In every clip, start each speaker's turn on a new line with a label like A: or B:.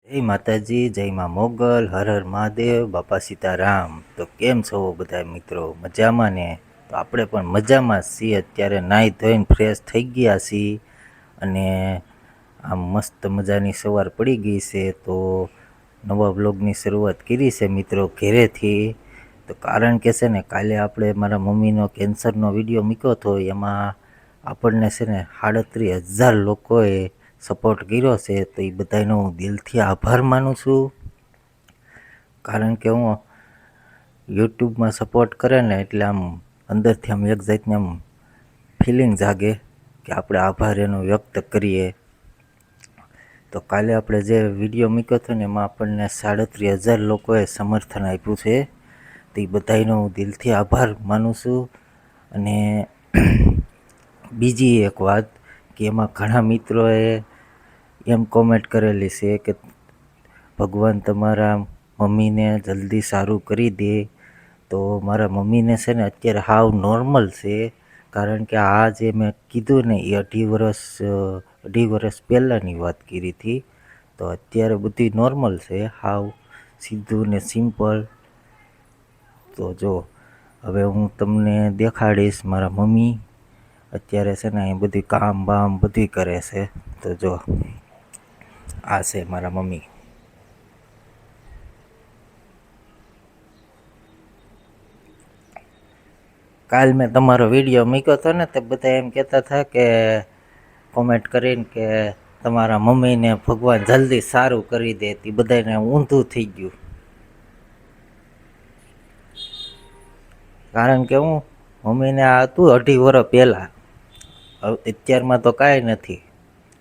A: જય માતાજી, જય માં મોગલ, હર હર મહાદેવ, બાપા સીતારામ। તો કેમ છો બધા મિત્રો? મજામાં ને? તો આપણે પણ મજામાં છીએ। અત્યારે નાહી ધોઈને ફ્રેશ થઈ ગયા છીએ અને આમ મસ્ત મજાની સવાર પડી ગઈ છે। તો નવા બ્લોગની શરૂઆત કરી છે મિત્રો ઘેરેથી। તો કારણ કે છે ને કાલે આપણે મારા મમ્મીનો કેન્સરનો વિડીયો મૂક્યો હતો, એમાં આપણને છે ને 37,000 લોકોએ સપોર્ટ કર્યો છે। તો એ બધાનો હું દિલથી આભાર માનું છું, કારણ કે હું યુટ્યુબમાં સપોર્ટ કરે ને એટલે આમ અંદરથી આમ એક જાતની આમ ફિલિંગ જાગે કે આપણે આભાર એનો વ્યક્ત કરીએ। તો કાલે આપણે જે વિડીયો મૂક્યો હતો ને એમાં આપણને 37,000 લોકોએ સમર્થન આપ્યું છે। તો એ બધાનો હું દિલથી આભાર માનું છું। અને બીજી એક વાત કે એમાં ઘણા મિત્રોએ એમ કોમેન્ટ કરેલી છે કે ભગવાન તમારા મમ્મીને જલ્દી સારું કરી દે। તો મારા મમ્મીને છે ને અત્યારે હાવ નોર્મલ છે, કારણ કે આ જે મેં કીધું ને એ 2.5 વર્ષ પહેલાંની વાત કરી હતી। તો અત્યારે બધી નોર્મલ છે, હાવ સીધું ને સિમ્પલ। તો જો હવે હું તમને દેખાડીશ મારા મમ્મી અત્યારે છે ને એ બધું કામ બામ બધું કરે છે। તો જો આ છે મારા મમ્મી। કાલ મેં તમારો વિડીયો મૂક્યો હતો ને તો બધા એમ કહેતા હતા કે કોમેન્ટ કરીને કે તમારા મમ્મીને ભગવાન જલ્દી સારું કરી દે। તે બધાને ઊંધું થઈ ગયું, કારણ કે હું મમ્મીને આ હતું 2.5 વર્ષ પહેલાં। અત્યારમાં તો કાંઈ નથી,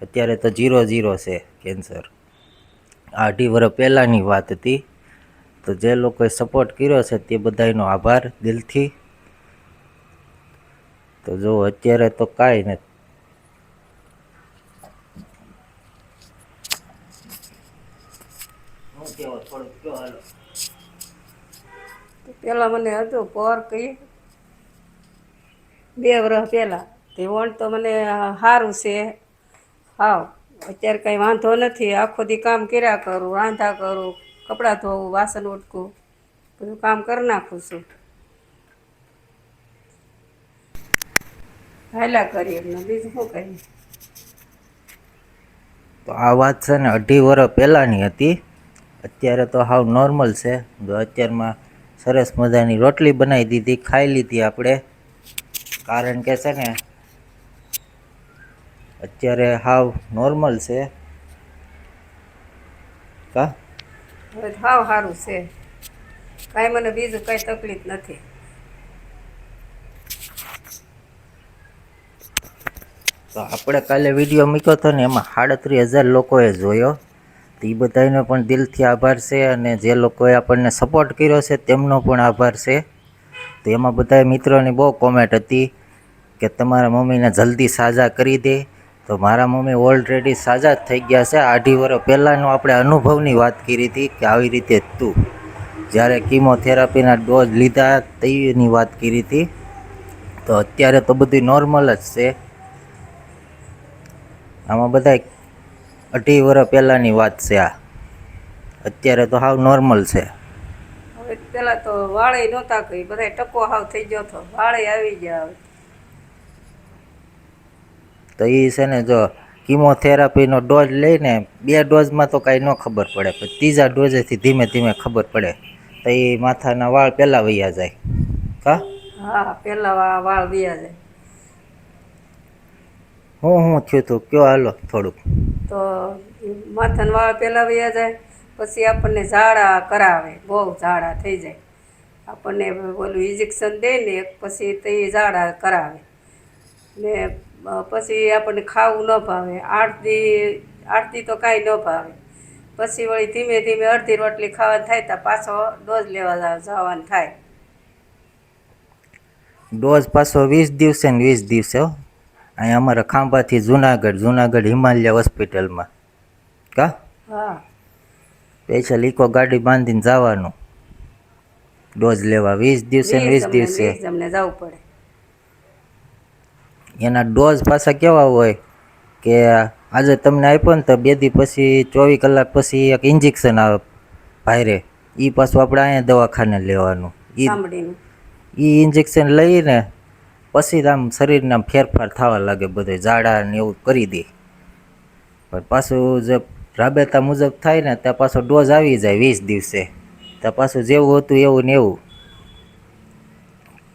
A: અત્યારે તો 0 છે કેન્સર। આ 2.5 વર્ષ પહેલાંની વાત હતી। તો જે લોકોએ સપોર્ટ કર્યો છે તે બધાનો આભાર દિલથી। તો જો અત્યારે તો કાંઈ નથી। હું કેવો થોડુંક કયો હાલો।
B: પેલા મને હતું પર કઈ 2 વર્ષ પહેલા તે વણ તો મને સારું છે હાવ। અત્યારે કંઈ વાંધો નથી, આખો દી કામ કર્યા કરું, રાંધા કરું, કપડાં ધોવું, વાસણ ઉટકું, બધું કામ કરી નાખું છું, હાલ્યા કરીએ એમને, બીજું શું કરીએ।
A: તો આ વાત છે ને 2.5 વર્ષ પહેલાંની હતી। અત્યારે તો હાવ નોર્મલ છે। તો અત્યારમાં સરસ મજાની રોટલી બનાવી દીધી, ખાઈ લીધી આપણે, કારણ કે છે ને અત્યારે હાવ નોર્મલ છે કા।
B: હવે હાવ સારું છે, કાંઈ મને બીજું કાંઈ તકલીફ નથી।
A: તો આપણે કાલે વિડીયો મૂક્યો હતો ને એમાં 37,000 લોકોએ જોયો। તો એ બધાનો પણ દિલથી આભાર છે, અને જે લોકોએ આપણને સપોર્ટ કર્યો છે તેમનો પણ આભાર છે। તો એમાં બધા મિત્રોની બહુ કોમેન્ટ હતી કે તમારા મમ્મીને જલ્દી સાજા કરી દે। તો મારા મમ્મી ઓલરેડી સાજા જ થઈ ગયા છે। 2.5 વર્ષ પહેલાંનો આપણે અનુભવની વાત કરી હતી કે આવી રીતે તું જ્યારે કીમોથેરાપીના ડોઝ લીધા તેની વાત કરી હતી। તો અત્યારે તો બધું નોર્મલ જ છે। આમાં બધા 2.5 વર્ષ પહેલાંની વાત છે આ, અત્યારે તો હાવ નોર્મલ છે।
B: હવે પેલા તો વાળે નહોતા, કઈ બધા ટકો હાવ થઈ ગયો હતો, વાળે આવી ગયા હવે।
A: તો એ છે ને જો કીમોથેરાપીનો ડોઝ લઈને 2 ડોઝમાં તો કાંઈ ન ખબર પડે, પણ 3જા ડોઝેથી ધીમે ધીમે ખબર પડે। તો એ માથાના વાળ પહેલાં વયા જાય કા।
B: હા, પેલા વાળ વયા જાય।
A: હું થયું તું કયો હાલો થોડુંક।
B: તો માથાના વાળ પહેલાં વયા જાય, પછી આપણને ઝાડા કરાવે, બહુ ઝાડા થઈ જાય, આપણને ઓલું ઇન્જેક્શન દે ને પછી તે ઝાડા કરાવે ને પછી આપણને ખાવું ન ભાવે, 8 દી તો કાંઈ ન ભાવે। પછી વળી ધીમે ધીમે અડધી રોટલી ખાવાની થાય તો પાછો ડોઝ લેવા જવાનું થાય।
A: ડોઝ પાછો 20 દિવસે ને 20 દિવસે હો। અહીંયા અમારા ખાંભાથી જુનાગઢ હિમાલય હોસ્પિટલમાં કા।
B: હા,
A: સ્પેશિયલ ઇકો ગાડી બાંધીને જવાનું ડોઝ લેવા, 20 દિવસે ને 20 દિવસે।
B: 20 જમને જવું પડે।
A: એના ડોઝ પાછા કેવા હોય કે આજે તમને આપ્યો ને તો 2 દી પછી 24 કલાક પછી એક ઇન્જેક્શન આવે ભાઈરે, એ પાછું આપણે અહીંયા દવાખાને લેવાનું.
B: સાંભળીને
A: એ ઇન્જેક્શન લઈને પછી જ આમ શરીરને આમ ફેરફાર થવા લાગે, બધે ઝાડા ને એવું કરી દે. પણ પાછું જે રાબેતા મુજબ થાય ને ત્યાં પાછો ડોઝ આવી જાય 20 દિવસે, ત્યાં પાછું જેવું હતું એવું ને એવું.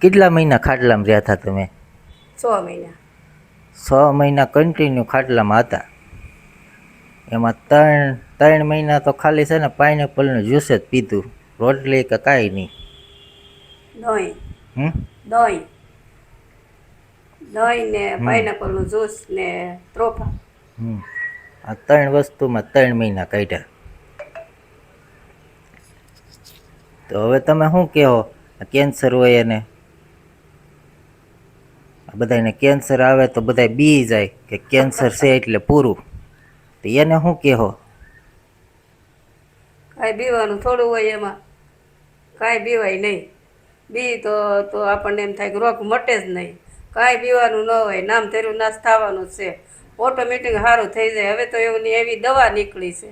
A: કેટલા મહિના ખાટલામાં રહ્યા હતા તમે?
B: 6 મહિના.
A: 6 મહિના કન્ટિન્યુ ખાટલામાં હતા. એમાં ત્રણ મહિના તો ખાલી છે ને પાઇનેપલનું જ્યુસ જ પીધું, રોટલી કે કાંઈ નહીં.
B: દહીં દહીં દહીં ને પાઇનેપલનું જ્યુસ ને ત્રોફા.
A: આ 3 વસ્તુમાં 3 મહિના કાઢ્યા. તો હવે તમે શું કહો? કેન્સર હોય એને, બધાને કેન્સર આવે તો બધા બી જાય કે કેન્સર છે એટલે પૂરું, તો એને શું કહો?
B: કાંઈ બીવાનું થોડું હોય એમાં, કાંઈ બીવાય નહીં. બી તો આપણને એમ થાય કે રોગ મટે જ નહીં. કાંઈ બીવાનું ન હોય, નામ તેરું નાશ થવાનું જ છે, ઓટોમેટિક સારું થઈ જાય. હવે તો એવી દવા નીકળી છે,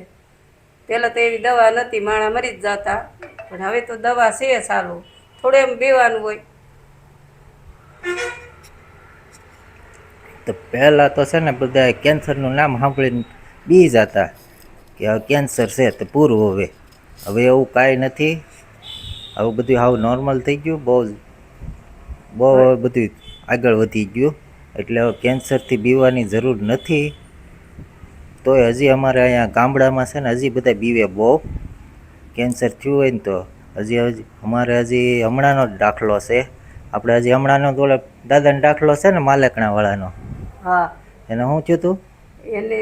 B: પહેલાં તો એવી દવા નથી, માણસ મરી જ જતા. પણ હવે તો દવા છે સારું, થોડું એમ બીવાનું હોય.
A: તો પહેલાં તો છે ને બધા કેન્સરનું નામ સાંભળીને બી જતા કે હવે કેન્સર છે તો પૂરું. હવે એવું કાંઈ નથી. હવે બધું હાવ નોર્મલ થઈ ગયું, બહુ બધું આગળ વધી ગયું. એટલે હવે કેન્સરથી બીવાની જરૂર નથી. તોય હજી અમારે અહીંયા ગામડામાં છે ને હજી બધા બીવે બહુ. કેન્સર થયું હોય ને તો હજી અમારે હમણાંનો જ દાખલો છે. આપણે હજી હમણાંનો તો દાદાનો દાખલો છે ને માલેકણાવાળાનો.
B: હા,
A: એને શું થયું હતું?
B: એને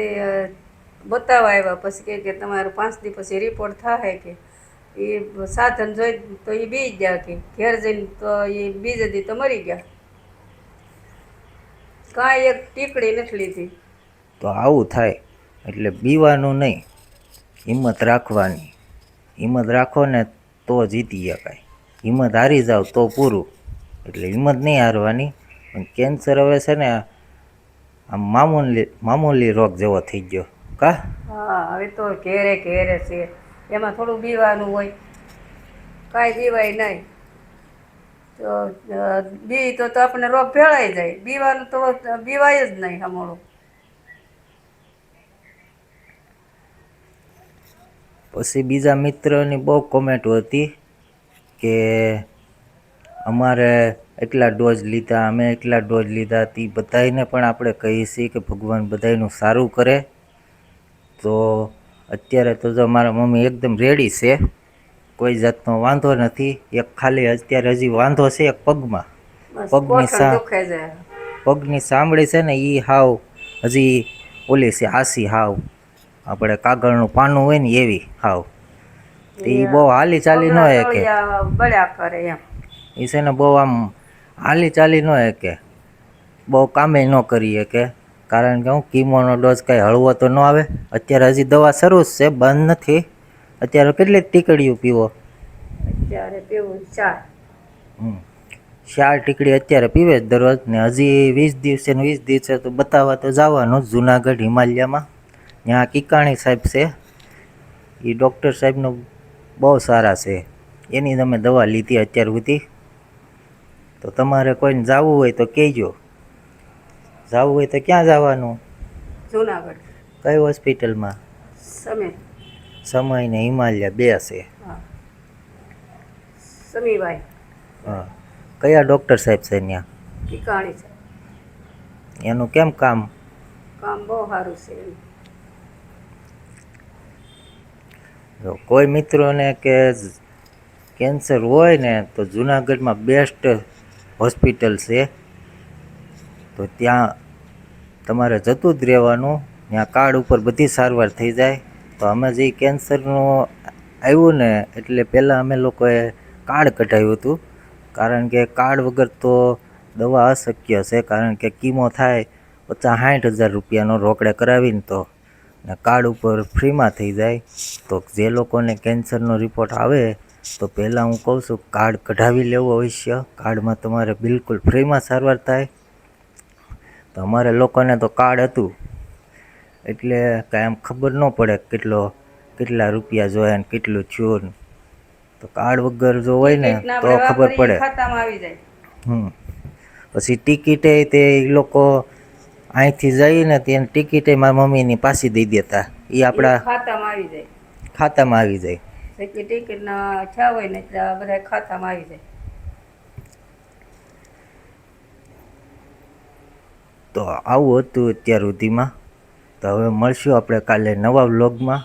B: બતાવવા આવ્યા પછી કે તમારે 5 દી પછી રિપોર્ટ થાય કે એ સાધન જોઈ તો એ બી ગયા, કે ઘેર જઈને તો એ બીજે દી તો મરી ગયા. કાંઈ એક ટીકડી નથી લીધી.
A: તો આવું થાય એટલે બીવાનું નહીં, હિંમત રાખવાની. હિંમત રાખો ને તો જીતી શકાય. હિંમત હારી જાવ તો પૂરું. એટલે હિંમત નહીં હારવાની. પણ કેન્સર હવે છે ને આમ મામૂલી રોગ જેવો થઈ ગયો કા?
B: હા, હવે તો ઘેરે છે, એમાં થોડું બીવાનું હોય, કાંઈ બીવાય નહીં. તો બી તો આપણને રોગ ફેલાઈ જાય. બીવાનું તો બીવાય જ નહીં હમણાં.
A: પછી બીજા મિત્રની બહુ કોમેન્ટો હતી કે અમારે એટલા ડોઝ લીધા, અમે એટલા ડોઝ લીધા. તે બધાને પણ આપણે કહીએ છીએ કે ભગવાન બધાનું સારું કરે. તો અત્યારે તો જો મારા મમ્મી એકદમ રેડી છે, કોઈ જાતનો વાંધો નથી. એક ખાલી અત્યારે હજી વાંધો છે એક પગમાં. પગની સાંભળી છે ને એ હાવ હજી ઓલી છે, આસી હાવ આપણે કાગળનું પાનું હોય ને એવી હાવ. એ બહુ હાલી ચાલી ન શકે.
B: બળ્યા કરે એમ.
A: એ છે ને બહુ આમ હાલી ચાલી ન શકે, બહુ કામે ન કરી શકે. કારણ કે હું કીમોનો ડોઝ કાંઈ હળવો તો ન આવે. અત્યારે હજી દવા શરૂ જ છે, બંધ નથી. અત્યારે કેટલી ટીકડીઓ પીવો?
B: અત્યારે પીવું 4.
A: 4 ટીકડી અત્યારે પીવે જ દરરોજ. ને હજી 20 દિવસે ને 20 દિવસે તો બતાવવા તો જવાનું જુનાગઢ હિમાલયમાં. ત્યાં કિકાણી સાહેબ છે, એ ડૉક્ટર સાહેબનો બહુ સારા છે. એની તમે દવા લીધી અત્યાર સુધી. તો તમારે કોઈને જવું હોય તો કહેજો. જવું હોય તો ક્યાં જવાનું?
B: જુનાગઢ.
A: કઈ હોસ્પિટલમાં? સમય ને હિમાલય 2 છે.
B: સમીભાઈ.
A: હા, કયા ડૉક્ટર સાહેબ છે ત્યાં?
B: કિકાણી છે.
A: એનું કેમ કામ
B: બહુ સારું છે.
A: જો કોઈ મિત્રોને કે કેન્સર હોય ને તો જુનાગઢમાં બેસ્ટ હોસ્પિટલ છે. તો ત્યાં તમારે જતું જ રહેવાનું. ત્યાં કાર્ડ ઉપર બધી સારવાર થઈ જાય. તો અમે જે કેન્સરનું આવ્યું ને એટલે પહેલાં અમે લોકોએ કાર્ડ કઢાવ્યું હતું. કારણ કે કાર્ડ વગર તો દવા અશક્ય છે. કારણ કે કીમો થાય 50-60 હજાર રૂપિયાનો રોકડે કરાવીને તો, ને કાર્ડ ઉપર ફ્રીમાં થઈ જાય. તો જે લોકોને કેન્સરનો રિપોર્ટ આવે તો પહેલાં હું કહું છું કાર્ડ કઢાવી લેવું અવશ્ય. કાર્ડમાં તમારે બિલકુલ ફ્રીમાં સારવાર થાય. તો અમારે લોકોને તો કાર્ડ હતું એટલે કાંઈ આમ ખબર ન પડે કેટલા રૂપિયા જોયા ને કેટલું થયું ને. તો કાર્ડ વગર જો હોય ને
B: ટિકિટને
A: તો
B: આપણે
A: ખબર
B: વાપરીએ
A: પડે.
B: ખાતામાં આવી જાય.
A: પછી ટિકિટે તે ઈ લોકો અહીંથી જઈને તેને ટિકિટે મારા મમ્મીની પાછી દઈ દેતા. એ આપણા
B: ખાતામાં આવી જાય.
A: ખાતામાં આવી જાય.
B: જેટલી ટિકિટના થયા હોય ને એટલા બધા ખાતામાં આવી જાય.
A: તો આવું હતું અત્યાર સુધીમાં. તો હવે મળશું આપણે કાલે નવા વ્લોગમાં.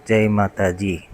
A: જય માતાજી.